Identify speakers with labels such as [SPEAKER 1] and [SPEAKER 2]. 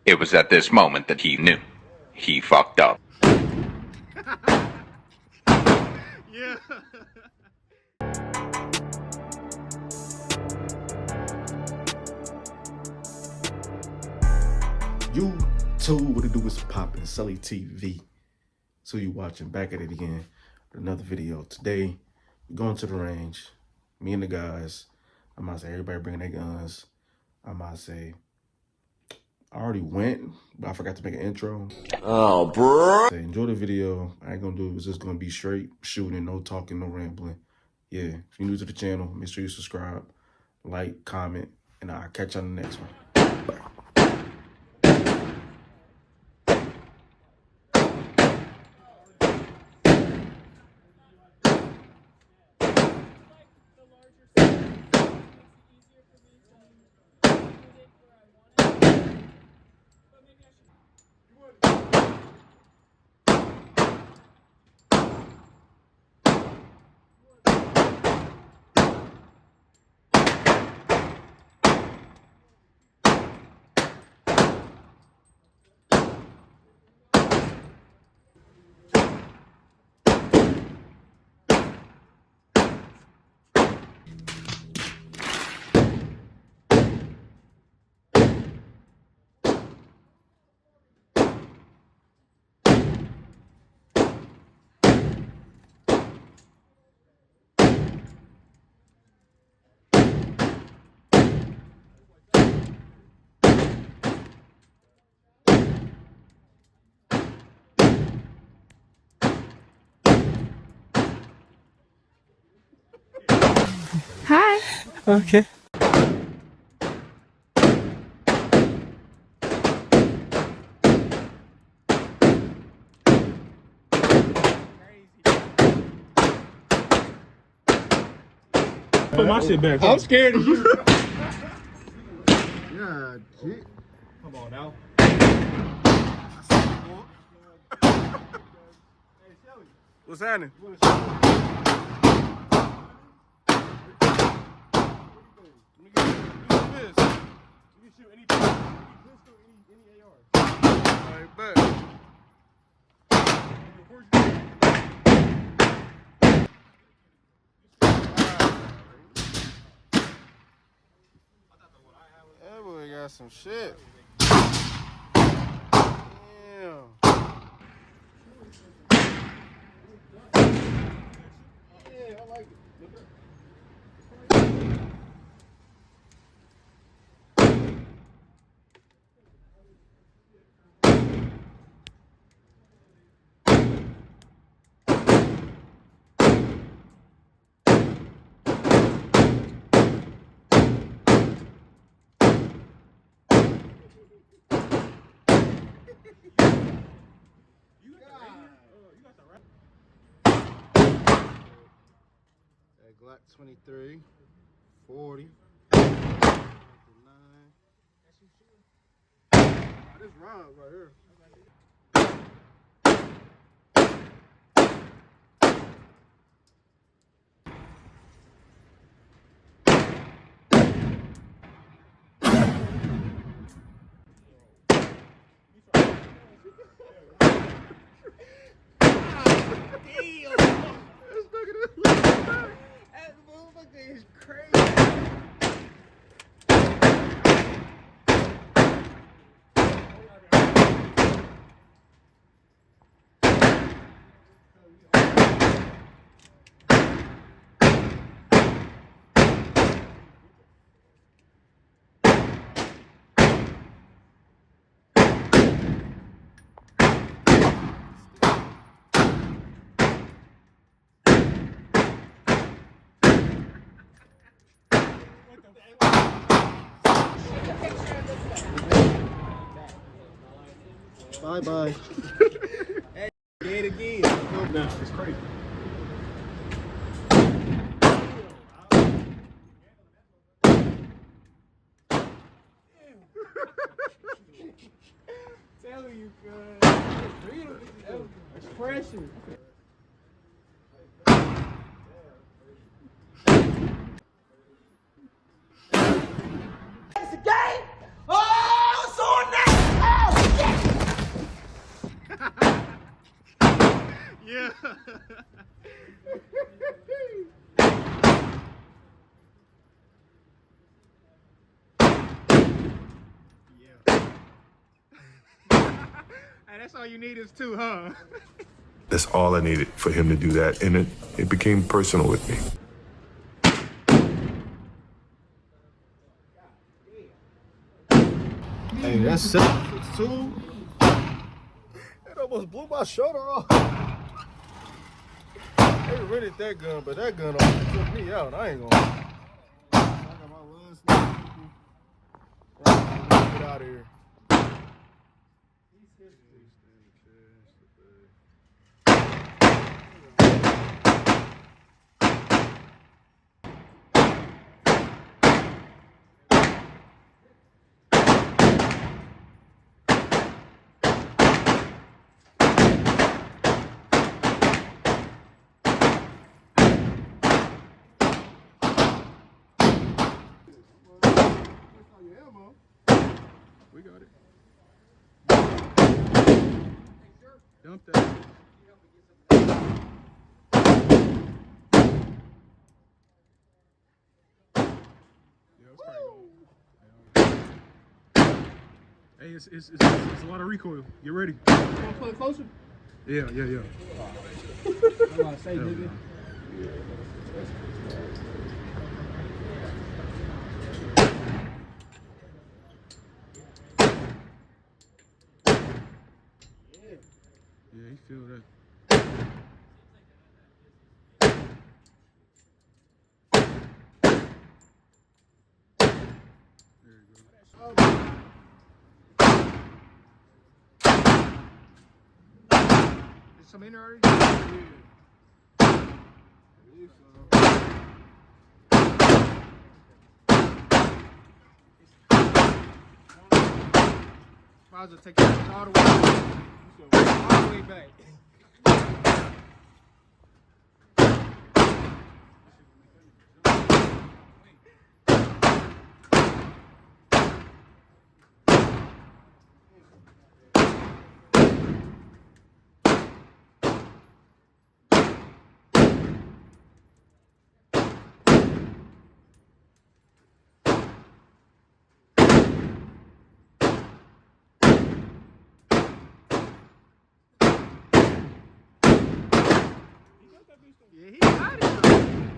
[SPEAKER 1] It was at this moment that he knew. He fucked up.
[SPEAKER 2] Yeah.
[SPEAKER 3] YouTube, what it do is poppin', Sully TV. So you watching, back at it again with another video. Today, we're going to the range. Me and the guys. I might say everybody bringing their guns. I might say I already went, but I forgot to make an intro.
[SPEAKER 4] Oh, bro.
[SPEAKER 3] So enjoy the video. I ain't gonna do it. It's just gonna be straight shooting, no talking, no rambling. Yeah, if you're new to the channel, make sure you subscribe, like, comment, and I'll catch you on the next one.
[SPEAKER 5] Hi.
[SPEAKER 2] Okay. Put my shit back. I'm scared of you.
[SPEAKER 6] Yeah, shit.
[SPEAKER 2] Come on now. What's happening?
[SPEAKER 6] That boy got some shit. Glock 23, 40, 9. This round right here. That motherfucker is crazy. Bye-bye.
[SPEAKER 2] Hey, get it again. Nah, it's crazy. Telling you, cuz. It's pressure.
[SPEAKER 7] It's a game. Oh, so next.
[SPEAKER 2] Hey, that's all you need is two, huh?
[SPEAKER 4] That's all I needed for him to do that, and it became personal with me.
[SPEAKER 6] Hey, that's 7'2". It almost blew my shoulder off. They rented that gun, but that gun almost took me out. I ain't gonna. I got my last name. Right, get out of here.
[SPEAKER 2] We got it. Dump that. Hey, it's a lot of recoil. Get ready.
[SPEAKER 6] Want to play closer?
[SPEAKER 2] Yeah.
[SPEAKER 6] I'm about to say, nigga.
[SPEAKER 2] Yeah, he feel that. There you go. Is some in there already? Might as well take that all the way back. Yeah, he got it.